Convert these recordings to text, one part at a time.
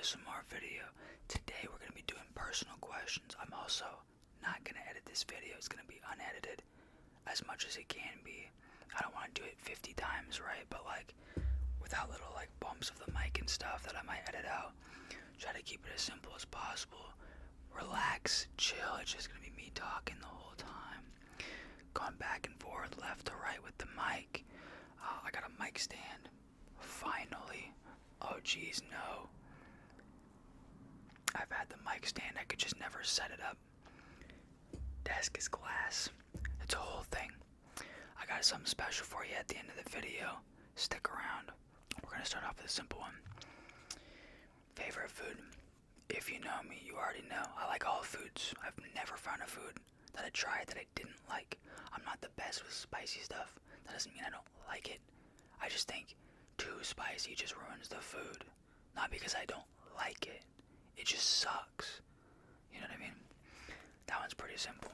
ASMR video. Today we're going to be doing personal questions. I'm also not going to edit this video. It's going to be unedited as much as it can be. I don't want to do it 50 times, right? But like without little like bumps of the mic and stuff that I might edit out. Try to keep it as simple as possible. Relax, chill. It's just going to be me talking the whole time. Going back and forth, left to right with the mic. I got a mic stand. Finally. Oh geez, no. I've had the mic stand, I could just never set it up. Desk is glass. It's a whole thing. I got something special for you at the end of the video. Stick around. We're gonna start off with a simple one. Favorite food? If you know me, you already know. I like all foods. I've never found a food that I tried that I didn't like. I'm not the best with spicy stuff. That doesn't mean I don't like it. I just think too spicy just ruins the food. Not because I don't like it. It just sucks. You know what I mean? That one's pretty simple.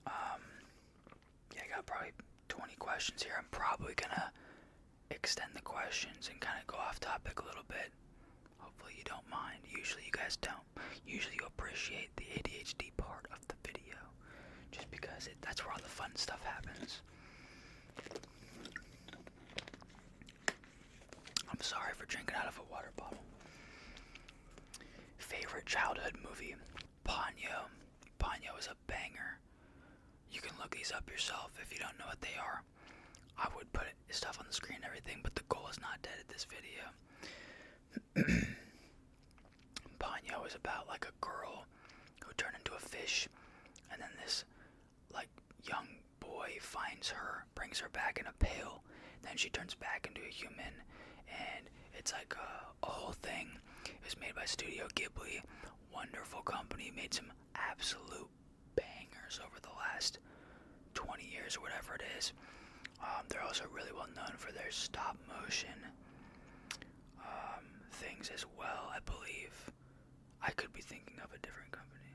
Yeah, I got probably 20 questions here. I'm probably gonna extend the questions and kind of go off topic a little bit. Hopefully you don't mind. Usually you guys don't. Usually you appreciate the ADHD part of the video. Just because that's where all the fun stuff happens. I'm sorry for drinking out of a water bottle. Favorite childhood movie? Ponyo. Ponyo is a banger. You can look these up yourself if you don't know what they are. I would put stuff on the screen and everything, but the goal is not to edit this video. Ponyo is about like a girl who turned into a fish, and then this like young boy finds her, brings her back in a pail, then she turns back into a human, and it's like a whole thing. It was made by Studio Ghibli, wonderful company, made some absolute bangers over the last 20 years or whatever it is. They're also really well known for their stop motion things as well, I believe. I could be thinking of a different company.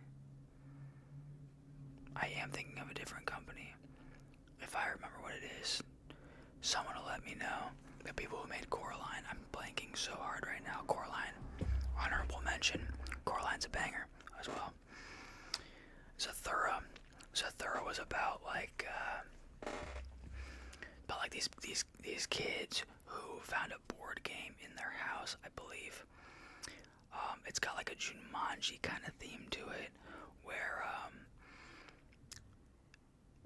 I am thinking of a different company. If I remember what it is, someone will let me know. The people who made Coraline, I'm blanking so hard right now. Coraline, honorable mention. Coraline's a banger as well. Zathura. Zathura was about like these kids who found a board game in their house, I believe. It's got like a Jumanji kind of theme to it, where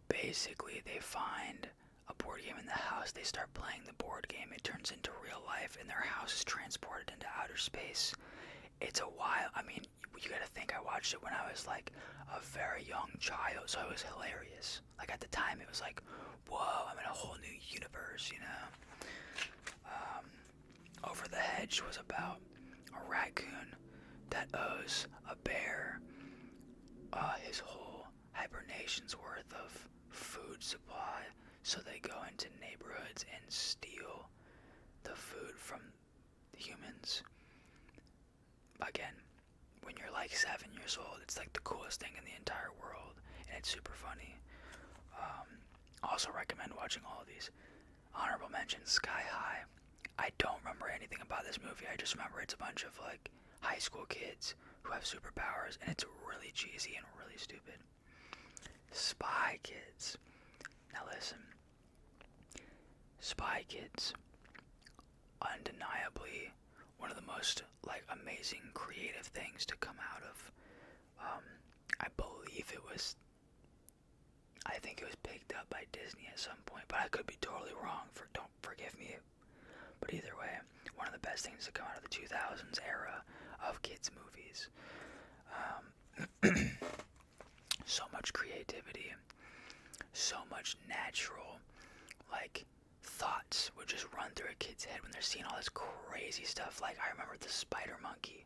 basically they find a board game in the house, they start playing the board game, it turns into real life, and their house is transported into outer space. It's a while. I mean, you gotta think, I watched it when I was like a very young child, so it was hilarious. Like at the time, it was like, whoa, I'm in a whole new universe, you know? Over the Hedge was about a raccoon that owes a bear his whole hibernation's worth of food supply, so they go into neighborhoods and steal the food from the humans. Again, when you're like 7 years old, it's like the coolest thing in the entire world, and it's super funny. Also recommend watching all of these. Honorable mention, Sky High. I don't remember anything about this movie. I just remember it's a bunch of like high school kids who have superpowers, and it's really cheesy and really stupid. Spy Kids. Now listen. Spy Kids, undeniably one of the most like amazing creative things to come out of. I believe I think it was picked up by Disney at some point, but I could be totally wrong. Don't forgive me. But either way, one of the best things to come out of the 2000s era of kids movies. So much creativity, so much natural like thoughts would just run through a kid's head when they're seeing all this crazy stuff. Like I remember the spider monkey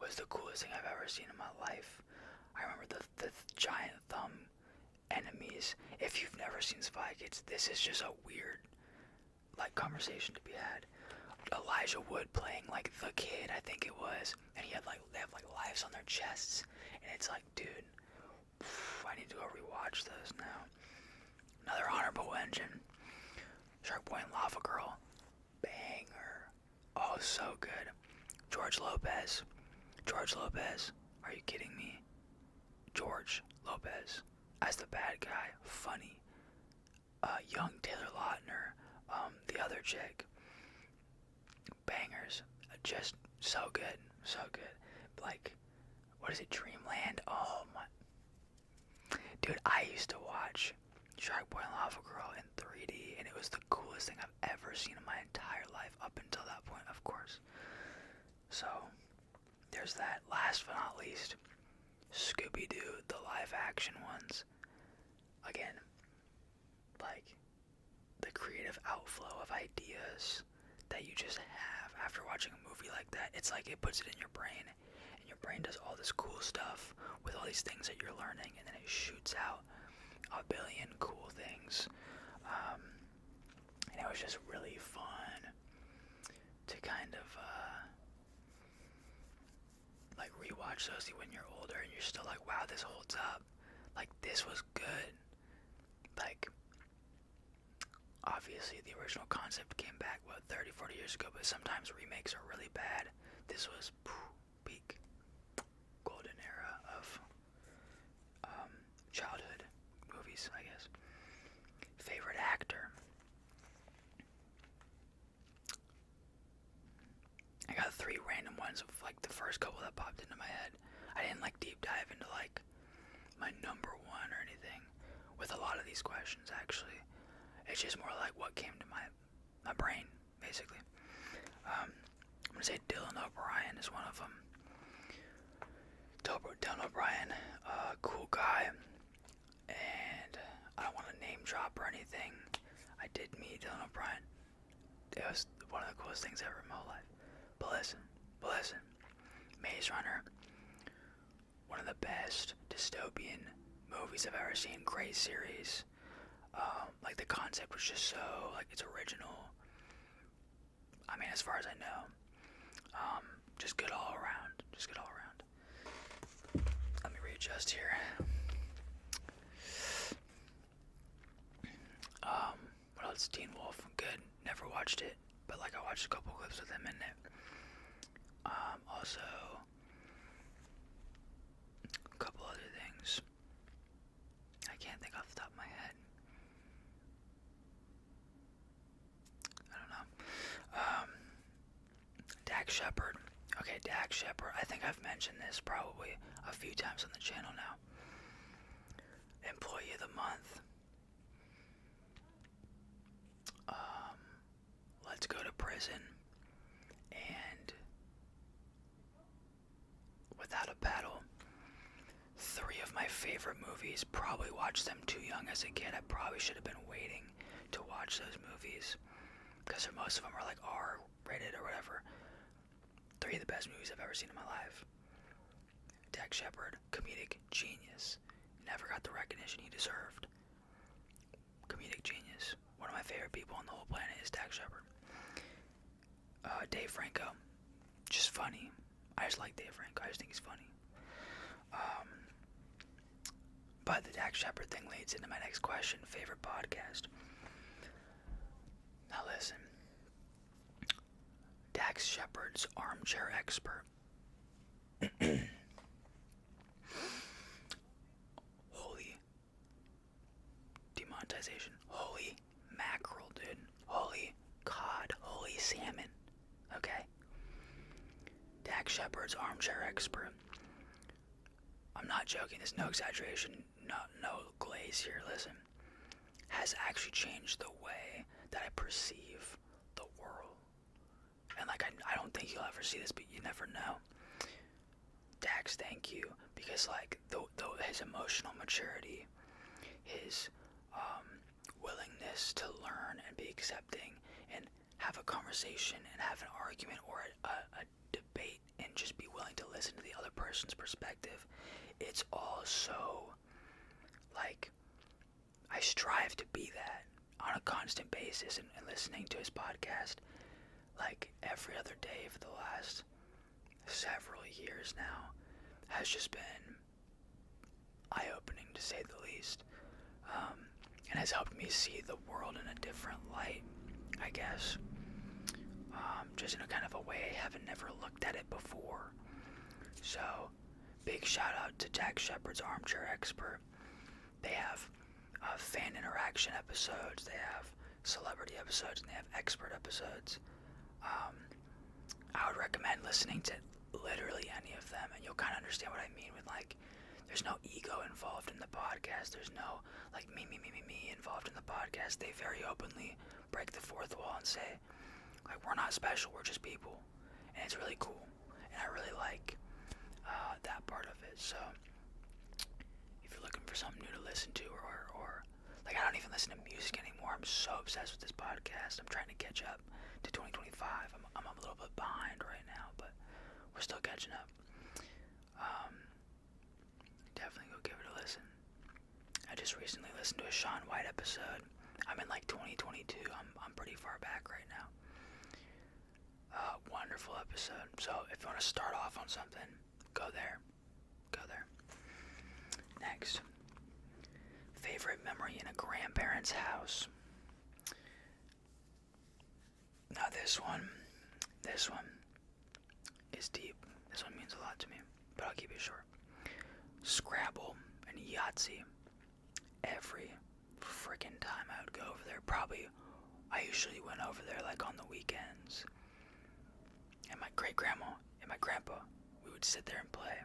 was the coolest thing I've ever seen in my life. I remember the giant thumb enemies. If you've never seen Spy Kids, this is just a weird like conversation to be had. Elijah Wood playing like the kid, I think it was, and they have like lives on their chests, and it's like, dude, I need to go rewatch those now. Another honorable mention, Shark Boy and Lava Girl, banger. Oh, so good. George George Lopez. George Lopez. Are you kidding me? George Lopez as the bad guy. Funny. Young Taylor Lautner. The other chick. Bangers. Just so good. So good. Like, what is it? Dreamland? Oh my. Dude, I used to watch Shark Boy and Lava Girl in 3D, and it was the coolest thing I've ever seen in my entire life up until that point, of course. So, there's that. Last but not least, Scooby-Doo, the live-action ones. Again, like, the creative outflow of ideas that you just have after watching a movie like that. It's like it puts it in your brain, and your brain does all this cool stuff with all these things that you're learning, and then it shoots out a billion cool things. And it was just really fun to kind of like rewatch those when you're older and you're still like, wow, this holds up. Like, this was good. Like, obviously the original concept came back, 30, 40 years ago, but sometimes remakes are really bad. This was peak golden era of childhood movies, I guess. Favorite actor? I got 3 random ones of like the first couple that popped into my head. I didn't like deep dive into like my number one or anything with a lot of these questions, actually. It's just more like what came to my brain, basically. I'm gonna say Dylan O'Brien is one of them. Dylan O'Brien, cool guy, and I don't want to name drop or anything. I did meet Dylan O'Brien. It was one of the coolest things ever in my whole life. But listen, Maze Runner, one of the best dystopian movies I've ever seen. Great series. Like, the concept was just so, like, it's original. I mean, as far as I know. Just good all around. Let me readjust here. What else? Teen Wolf, good. Never watched it, but like, I watched a couple clips with him in it. Also, a couple other things. I can't think off the top of my head. I don't know. Dax Shepard. Okay, Dax Shepard. I think I've mentioned this probably a few times on the channel now. Employee of the month. Let's Go to Prison. And Without a Paddle. 3 of my favorite movies. Probably watched them too young as a kid. I probably should have been waiting to watch those movies, because most of them are like R-rated or whatever. 3 of the best movies I've ever seen in my life. Dax Shepard, comedic genius. Never got the recognition he deserved. Comedic genius. One of my favorite people on the whole planet is Dax Shepard. Dave Franco. Just funny. I just like Dave Franco. I just think he's funny. But the Dax Shepard thing leads into my next question. Favorite podcast? Now listen. Dax Shepard's Armchair Expert. Holy demonetization. Holy mackerel, dude. Holy cod. Holy salmon. Okay? Dax Shepard's Armchair Expert. I'm not joking. There's no exaggeration. No glaze here. Listen. Has actually changed the way that I perceive the world. And like, I don't think you'll ever see this, but you never know. Dax, thank you, because like his emotional maturity, his willingness to learn and be accepting and have a conversation and have an argument or a debate and just be willing to listen to the other person's perspective, it's all so, like, I strive to be that on a constant basis, and listening to his podcast like every other day for the last several years now has just been eye-opening, to say the least, and has helped me see the world in a different light, I guess. just in a kind of a way I haven't never looked at it before. So, big shout out to Jack Shepard's Armchair Expert. They have fan interaction episodes, they have celebrity episodes, and they have expert episodes. I would recommend listening to literally any of them, and you'll kind of understand what I mean with, like, there's no ego involved in the podcast. There's no, like, me involved in the podcast. They very openly break the fourth wall and say, like, we're not special, we're just people. And it's really cool. And I really like that part of it. So, if you're looking for something new to listen to, or like, I don't even listen to music anymore. I'm so obsessed with this podcast. I'm trying to catch up to 2025. I'm a little bit behind right now, but we're still catching up. Definitely go give it a listen. I just recently listened to a Shaun White episode. I'm in like 2022. I'm pretty far back right now. Wonderful episode. So if you want to start off on something, go there. Go there. Next. Favorite memory in a grandparent's house. Now this one is deep. This one means a lot to me, but I'll keep it short. Scrabble and Yahtzee. Every freaking time I would go over there, I usually went over there like on the weekends. And my great grandma and my grandpa, we would sit there and play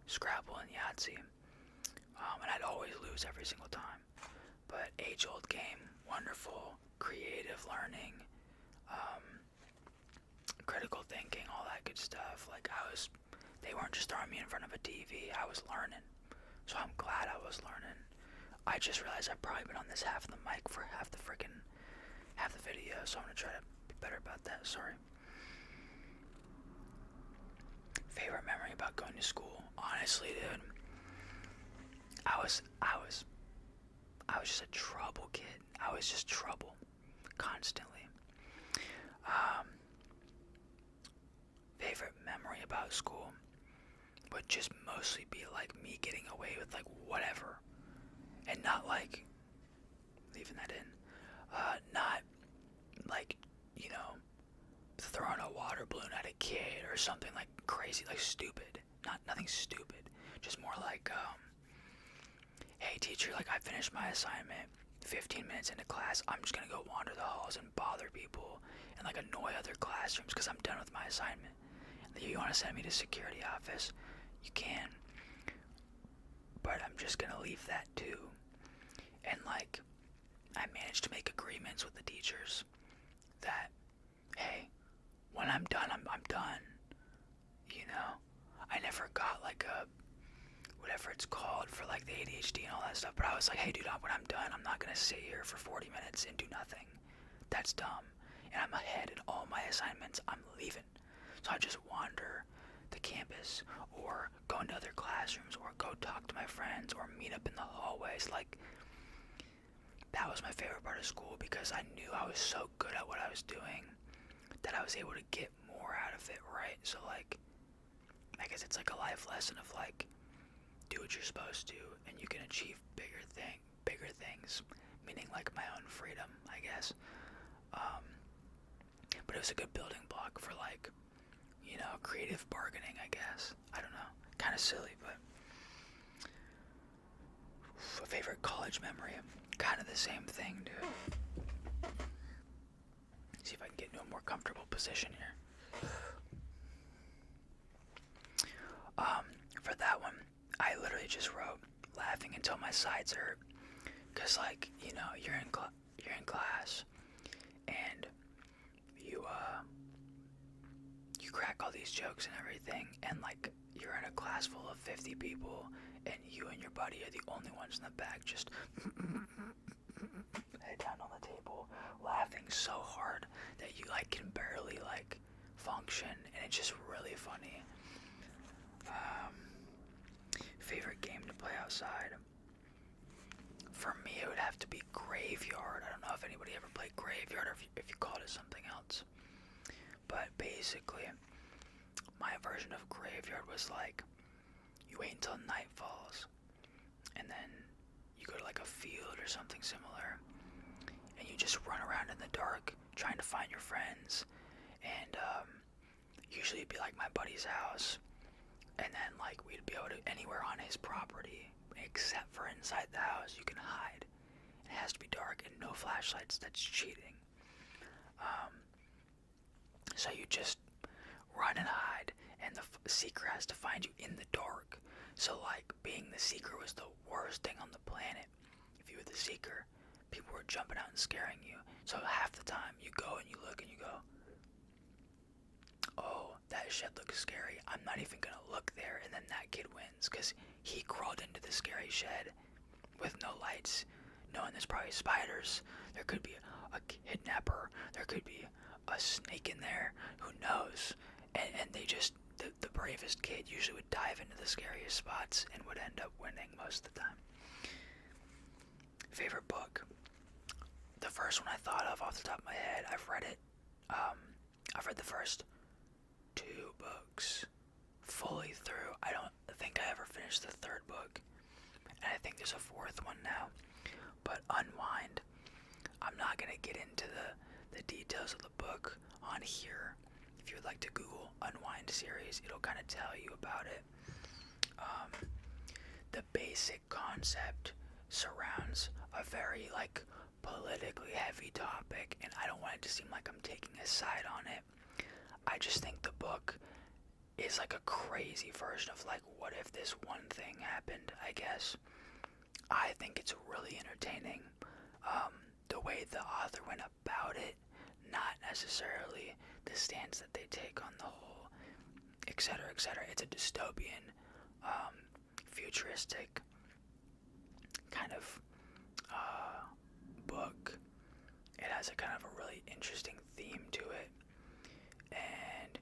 Scrabble and Yahtzee. And I'd always lose every single time. But age-old game, wonderful, creative learning, critical thinking, all that good stuff. Like, they weren't just throwing me in front of a TV, I was learning. So I'm glad I was learning. I just realized I've probably been on this half of the mic for half the video, so I'm gonna try to be better about that, sorry. Favorite memory about going to school? Honestly, dude, I was just a trouble kid. I was just trouble, constantly. Favorite memory about school would just mostly be like me getting away with like whatever, and not like leaving that in. Not like, throwing a water balloon at a kid or something like crazy, like stupid. Nothing stupid. Just more like, hey teacher, like I finished my assignment 15 minutes into class. I'm just gonna go wander the halls and bother people and like annoy other classrooms because I'm done with my assignment. And you want to send me to security office, you can. But I'm just gonna leave that too. And like, I managed to make agreements with the teachers that, hey, when I'm done, I'm done. I never got like a, whatever it's called for like the ADHD and all that stuff, but I was like, hey dude, when I'm done, I'm not gonna sit here for 40 minutes and do nothing. That's dumb. And I'm ahead in all my assignments, I'm leaving. So I just wander the campus, or go into other classrooms, or go talk to my friends, or meet up in the hallways. Like, that was my favorite part of school, because I knew I was so good at what I was doing that I was able to get more out of it, right? So like, I guess it's like a life lesson of like, do what you're supposed to, and you can achieve bigger things, meaning like my own freedom, I guess. But it was a good building block for like, creative bargaining, I guess. I don't know, kind of silly, but a favorite college memory, kind of the same thing, dude. See if I can get into a more comfortable position here. For that one, I literally just wrote laughing until my sides hurt, cause like, you're in class, and you crack all these jokes and everything, and like, you're in a class full of 50 people, and you and your buddy are the only ones in the back, just head down on the table, laughing so hard that you like can barely like function, and it's just really funny. Favorite game to play outside? For me, it would have to be Graveyard. I don't know if anybody ever played Graveyard, or if you called it something else. But basically, my version of Graveyard was like, you wait until night falls, and then you go to like a field or something similar, and you just run around in the dark trying to find your friends, and usually it'd be like my buddy's house, and then like we'd be able to anywhere on his property except for inside the house you can hide. It has to be dark and no flashlights. That's cheating. So you just run and hide, and the seeker has to find you in the dark. So like being the seeker was the worst thing on the planet. If you were the seeker, people were jumping out and scaring you. So half the time you go and you look and you go, oh, that shed looks scary. I'm not even gonna look there. And then that kid wins because he crawled into the scary shed with no lights, knowing there's probably spiders. There could be a kidnapper. There could be a snake in there. Who knows? And they just, the bravest kid usually would dive into the scariest spots and would end up winning most of the time. Favorite book? The first one I thought of off the top of my head, I've read it. I've read the first 2 books fully through. I don't think I ever finished the 3rd book, and I think there's a 4th one now. But Unwind, I'm not gonna get into the details of the book on here. If you would like to Google Unwind series, it'll kind of tell you about it. The basic concept surrounds a very like politically heavy topic, and I don't want it to seem like I'm taking a side on it. I just think the book is like a crazy version of like, what if this one thing happened, I guess. I think it's really entertaining. The way the author went about it, not necessarily the stance that they take on the whole, etc., etc. It's a dystopian, futuristic kind of book. It has a kind of a really interesting theme to it, and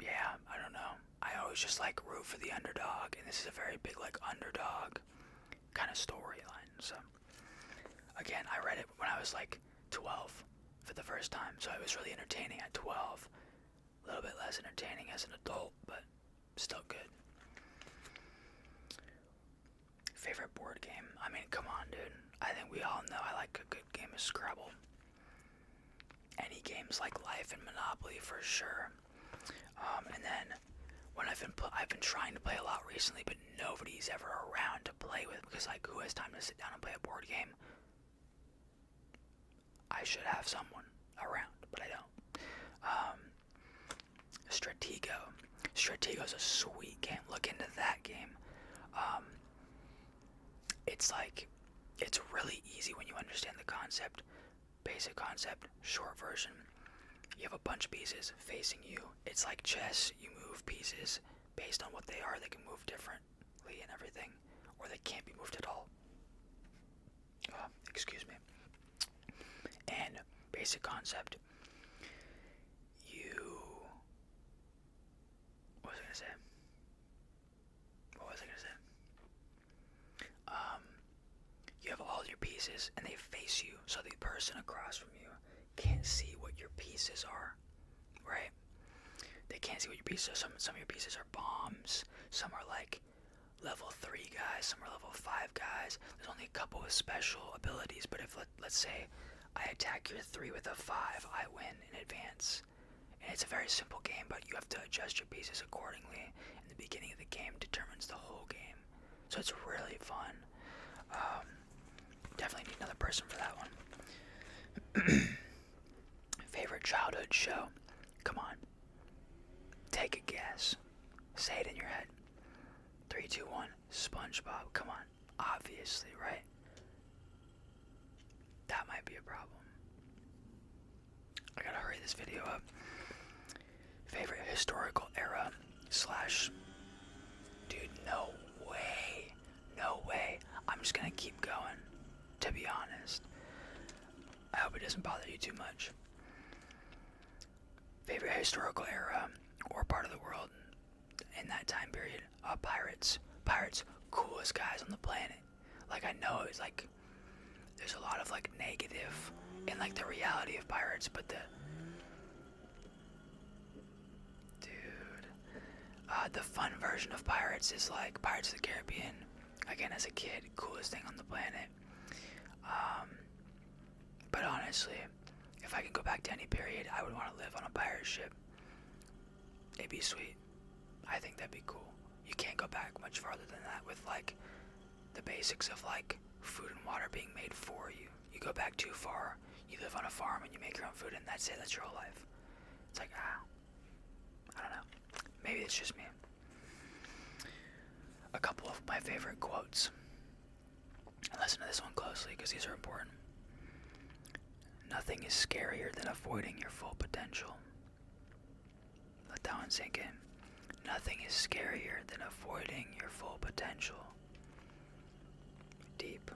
yeah, I don't know. I always just like root for the underdog, and this is a very big like underdog kind of storyline. So again, I read it when I was like 12 for the first time, so it was really entertaining at 12. A little bit less entertaining as an adult, but still good. Favorite board game? I mean, come on, dude. I think we all know I like a good game of Scrabble. Any games like Life and Monopoly for sure. And then when I've been trying to play a lot recently, but nobody's ever around to play with, because like, who has time to sit down and play a board game? I should have someone around, but I don't. Stratego. Stratego's a sweet game. Look into that game. It's really easy when you understand the concept. Basic concept, short version. You have a bunch of pieces facing you. It's like chess. You move pieces based on what they are. They can move differently and everything, or they can't be moved at all. Excuse me. And basic concept. What was I gonna say? You have all your pieces, and they face you, so the person across from you can't see what your pieces are, right? They can't see what your pieces are. Some of your pieces are bombs. Some are like level 3 guys. Some are level 5 guys. There's only a couple of special abilities, but if let's say I attack your 3 with a 5, I win in advance. And it's a very simple game, but you have to adjust your pieces accordingly. And the beginning of the game determines the whole game. So it's really fun. Definitely need another person for that one. Favorite childhood show? Come on. Take a guess. Say it in your head. 3, 2, 1. SpongeBob. Come on. Obviously, right? That might be a problem. I gotta hurry this video up. Favorite historical era / dude, no way. No way. I'm just gonna keep going, to be honest. I hope it doesn't bother you too much. Favorite historical era or part of the world in that time period? Pirates. Pirates, coolest guys on the planet. Like, I know it's like there's a lot of like negative in like the reality of pirates, but the fun version of pirates is like Pirates of the Caribbean. Again, as a kid, coolest thing on the planet. But honestly, if If I can go back to any period, I would want to live on a pirate ship. It'd be sweet. I think that'd be cool. You can't go back much farther than that with like the basics of like food and water being made for you. You go back too far, you live on a farm and you make your own food and that's it, that's your whole life. It's like, I don't know. Maybe it's just me. A couple of my favorite quotes. And listen to this one closely because these are important. Nothing is scarier than avoiding your full potential. Let that one sink in. Nothing is scarier than avoiding your full potential. Deep.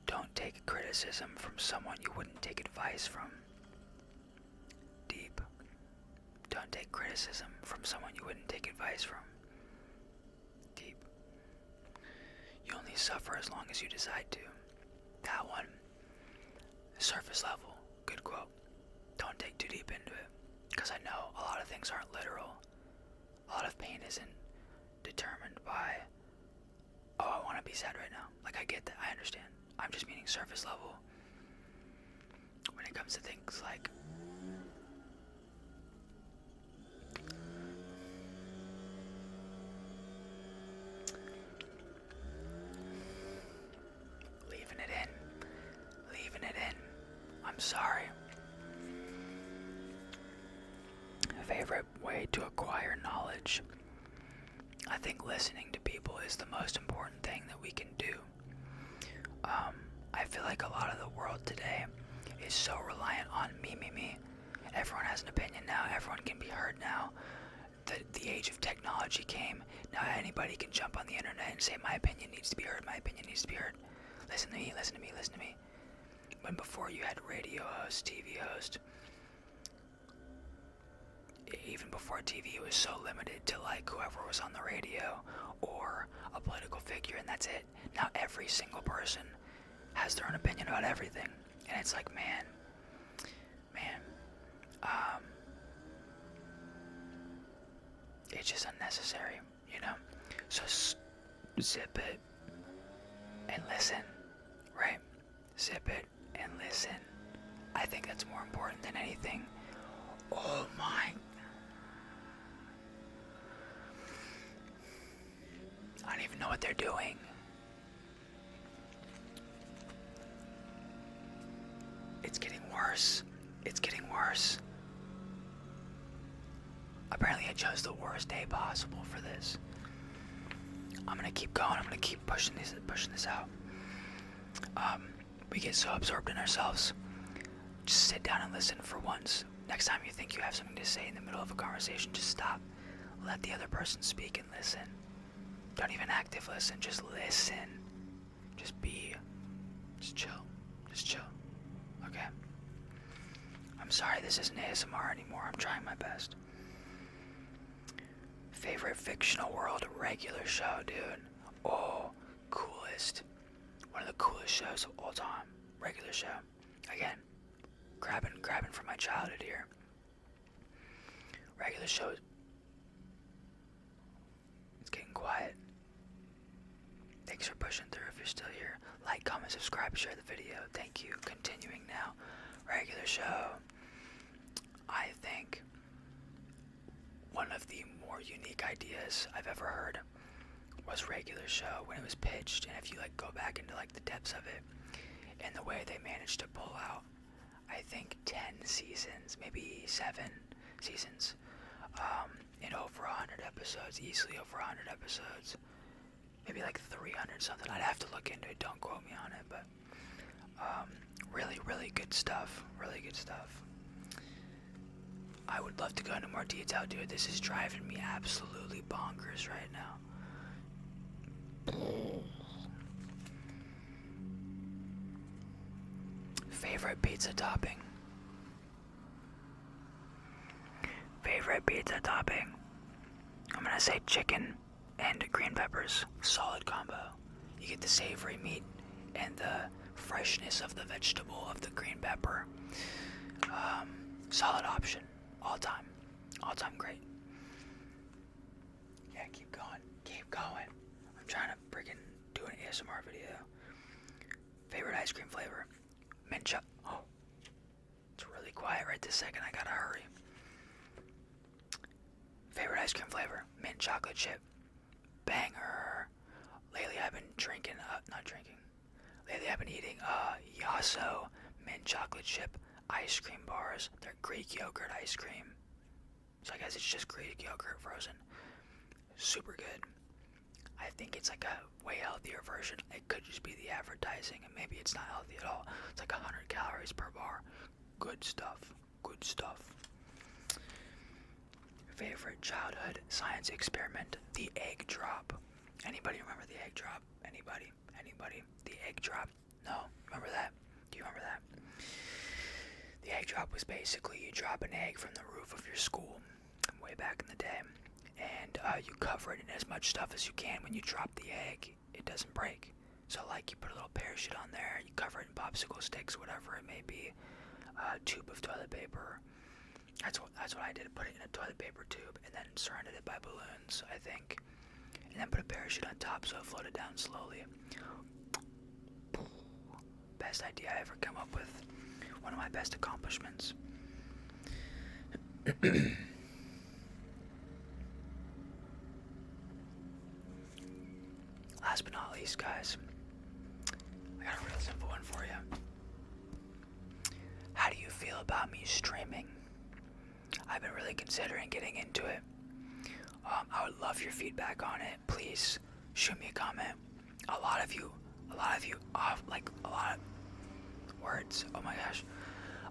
Don't take criticism from someone you wouldn't take advice from. Deep. Don't take criticism from someone you wouldn't take advice from. Deep. You only suffer as long as you decide to. That one. Surface level. Good quote. Don't take too deep into it. Because I know a lot of things aren't literal. A lot of pain isn't determined by, oh, I want to be sad right now. Like, I get that. I understand. I'm just meaning surface level. When it comes to things like leaving it in. I'm sorry. Favorite way to acquire knowledge. I think listening to people is the most important thing that we can do. I feel like a lot of the world today is so reliant on me. Everyone has an opinion now. Everyone can be heard now. The age of technology came. Now anybody can jump on the internet and say my opinion needs to be heard. My opinion needs to be heard. Listen to me. When before you had radio host, TV host, even before TV, it was so limited to like whoever was on the radio or a political figure, and that's it. Now every single person has their own opinion about everything, and it's like, man, it's just unnecessary, you know. So zip it and listen, right? Zip it and listen. I think that's more important than anything. Oh my. I don't even know what they're doing. It's getting worse. Apparently I chose the worst day possible for this. I'm gonna keep going. I'm gonna keep pushing this out. We get so absorbed in ourselves. Just sit down and listen for once. Next time you think you have something to say in the middle of a conversation, just stop. Let the other person speak and listen. Don't even active listen, just listen. Just chill. Okay? I'm sorry this isn't ASMR anymore. I'm trying my best. Favorite fictional world regular show, dude. Oh, coolest. One of the coolest shows of all time. Regular show. Again, grabbing from my childhood here. Regular show. It's getting quiet. Thanks for pushing through if you're still here. Like, comment, subscribe, share the video. Thank you. Continuing now. Regular show. I think one of the more unique ideas I've ever heard was regular show when it was pitched, and if you like go back into like the depths of it and the way they managed to pull out, I think 10 seasons, maybe 7 seasons, in over 100 episodes, easily over 100 episodes, maybe like 300 something. I'd have to look into it, don't quote me on it, but really good stuff. I would love to go into more detail, dude. This is driving me absolutely bonkers right now. Favorite pizza topping. I'm gonna say chicken and green peppers. Solid combo. You get the savory meat and the freshness of the vegetable of the green pepper. Solid option. All time great. Yeah, keep going. I'm trying to freaking do an ASMR video. Favorite ice cream flavor? Mint chocolate. Oh. right this second. I gotta hurry. Favorite ice cream flavor? Mint chocolate chip. Banger. Lately I've been Lately I've been eating Yasso mint chocolate chip ice cream bars. They're Greek yogurt ice cream. So I guess it's just Greek yogurt frozen. Super good. I think it's like a way healthier version. It could just be the advertising, and maybe it's not healthy at all. It's like 100 calories per bar. Good stuff. Good stuff. Favorite childhood science experiment? The egg drop. Anybody remember the egg drop? Anybody? The egg drop? No? Remember that? Do you remember that? The egg drop was basically you drop an egg from the roof of your school way back in the day, and you cover it in as much stuff as you can. When you drop the egg, it doesn't break. So like you put a little parachute on there, you cover it in popsicle sticks, whatever it may be, a tube of toilet paper. That's what I did. Put it in a toilet paper tube and then surrounded it by balloons, I think. And then put a parachute on top so it floated down slowly. Best idea I ever come up with. One of my best accomplishments. Last but not least, guys, I got a real simple one for you. How do you feel about me streaming? I've been really considering getting into it. I would love your feedback on it. Please shoot me a comment. A lot of you, like a lot of words. Oh my gosh.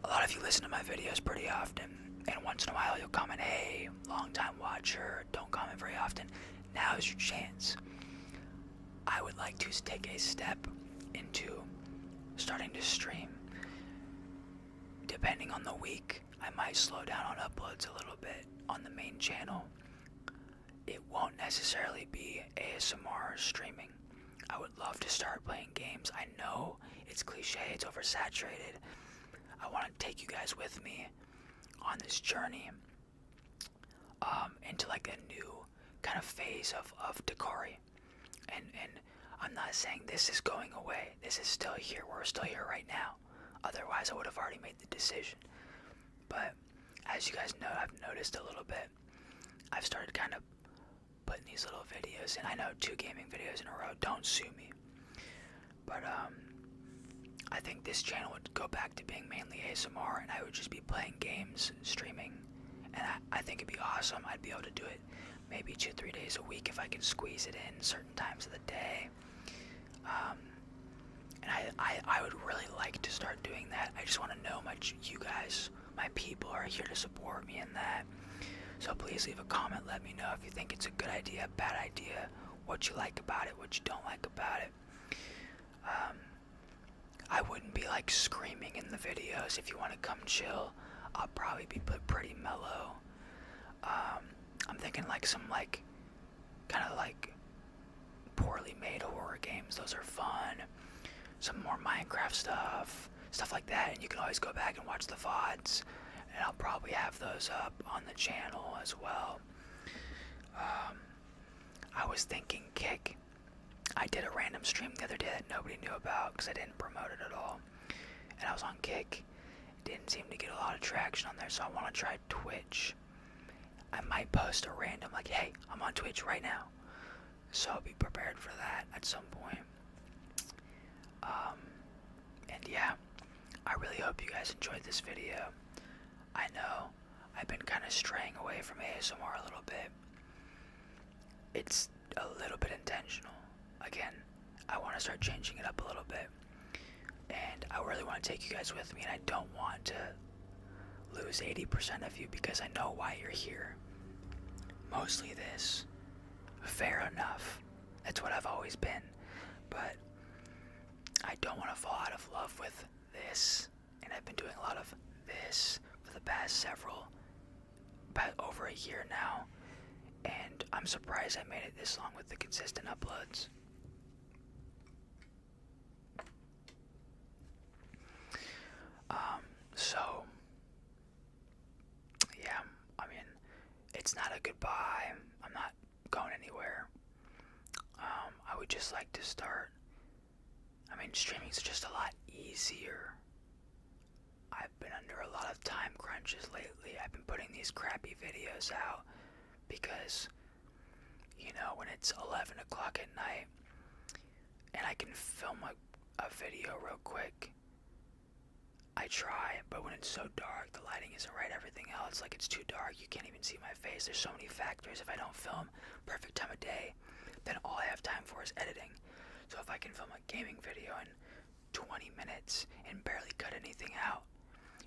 A lot of you listen to my videos pretty often, and once in a while you'll comment, hey, long time watcher, don't comment very often. Now is your chance. I would like to take a step into starting to stream. Depending on the week, I might slow down on uploads a little bit on the main channel. It won't necessarily be ASMR streaming. I would love to start playing games. I know it's cliche, it's oversaturated. I want to take you guys with me on this journey into like a new kind of phase of Dakari. And I'm not saying this is going away. This is still here. We're still here right now. Otherwise, I would have already made the decision. But as you guys know, I've noticed a little bit. I've started kind of putting these little videos in. I know 2 gaming videos in a row. Don't sue me. But I think this channel would go back to being mainly ASMR, and I would just be playing games, streaming, and I think it'd be awesome. I'd be able to do it maybe 2-3 days a week if I can squeeze it in certain times of the day. And I would really like to start doing that. I just want to know you guys, my people, are here to support me in that. So please leave a comment. Let me know if you think it's a good idea, bad idea, what you like about it, what you don't like about it. I wouldn't be like screaming in the videos. If you want to come chill, I'll probably be pretty mellow. I'm thinking like some kind of poorly made horror games. Those are fun. Some more Minecraft stuff like that. And you can always go back and watch the VODs, and I'll probably have those up on the channel as well. I was thinking Kick. I did a random stream the other day that nobody knew about because I didn't promote it at all. And I was on Kick. It didn't seem to get a lot of traction on there, so I want to try Twitch. I might post a random hey, I'm on Twitch right now. So I'll be prepared for that at some point. And yeah, I really hope you guys enjoyed this video. I know I've been kind of straying away from ASMR a little bit. It's a little bit intentional. Again, I want to start changing it up a little bit. And I really want to take you guys with me, and I don't want to lose 80% of you because I know why you're here. Mostly this. Fair enough. That's what I've always been. But I don't want to fall out of love with this. And I've been doing a lot of this for the past over a year now. And I'm surprised I made it this long with the consistent uploads. So, yeah, I mean, it's not a goodbye. I'm not going anywhere. I would just like to start. I mean, streaming's just a lot easier. I've been under a lot of time crunches lately. I've been putting these crappy videos out because, when it's 11 o'clock at night and I can film a video real quick, I try, but when it's so dark, the lighting isn't right, everything else, like it's too dark, you can't even see my face. There's so many factors. If I don't film perfect time of day, then all I have time for is editing. So if I can film a gaming video in 20 minutes and barely cut anything out,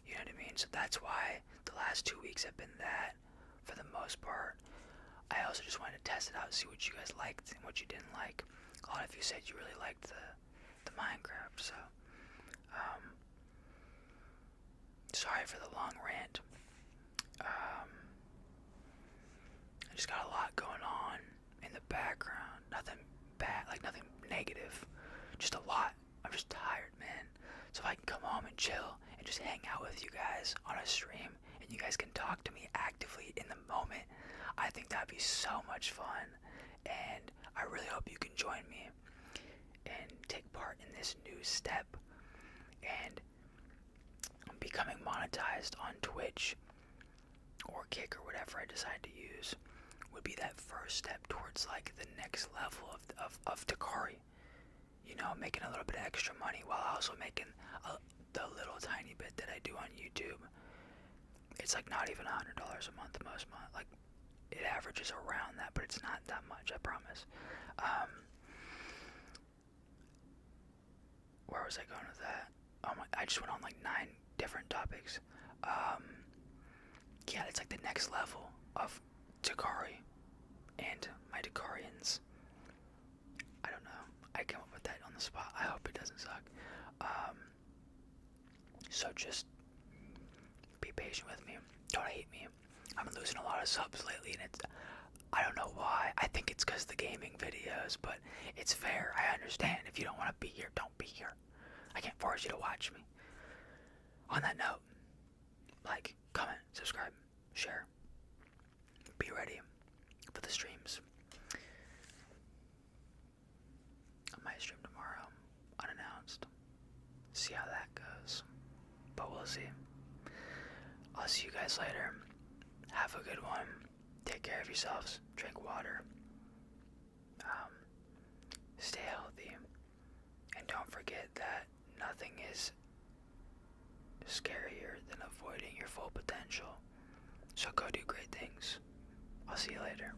you know what I mean? So that's why the last 2 weeks have been that, for the most part. I also just wanted to test it out, see what you guys liked and what you didn't like. A lot of you said you really liked the Minecraft, so sorry for the long rant. I just got a lot going on in the background. Nothing bad, like nothing negative. Just a lot. I'm just tired, man. So if I can come home and chill and just hang out with you guys on a stream and you guys can talk to me actively in the moment, I think that'd be so much fun. And I really hope you can join me and take part in this new step. And becoming monetized on Twitch or Kick or whatever I decide to use would be that first step towards like the next level of Dakari. Making a little bit of extra money while also making the little tiny bit that I do on YouTube. It's like not even $100 a month most month. Like it averages around that, but it's not that much, I promise. Where was I going with that? I just went on like 9 different topics. Yeah, it's like the next level of Dakari and my Dakarians. I don't know. I came up with that on the spot. I hope it doesn't suck. So just be patient with me. Don't hate me. I'm losing a lot of subs lately, and I don't know why. I think it's because of the gaming videos, but it's fair. I understand. If you don't want to be here, don't be here. I can't force you to watch me. On that note, like, comment, subscribe, share. Be ready for the streams. I might stream tomorrow, unannounced. See how that goes. But we'll see. I'll see you guys later. Have a good one. Take care of yourselves. Drink water. Stay healthy. And don't forget that nothing is scarier than avoiding your full potential. So go do great things. I'll see you later.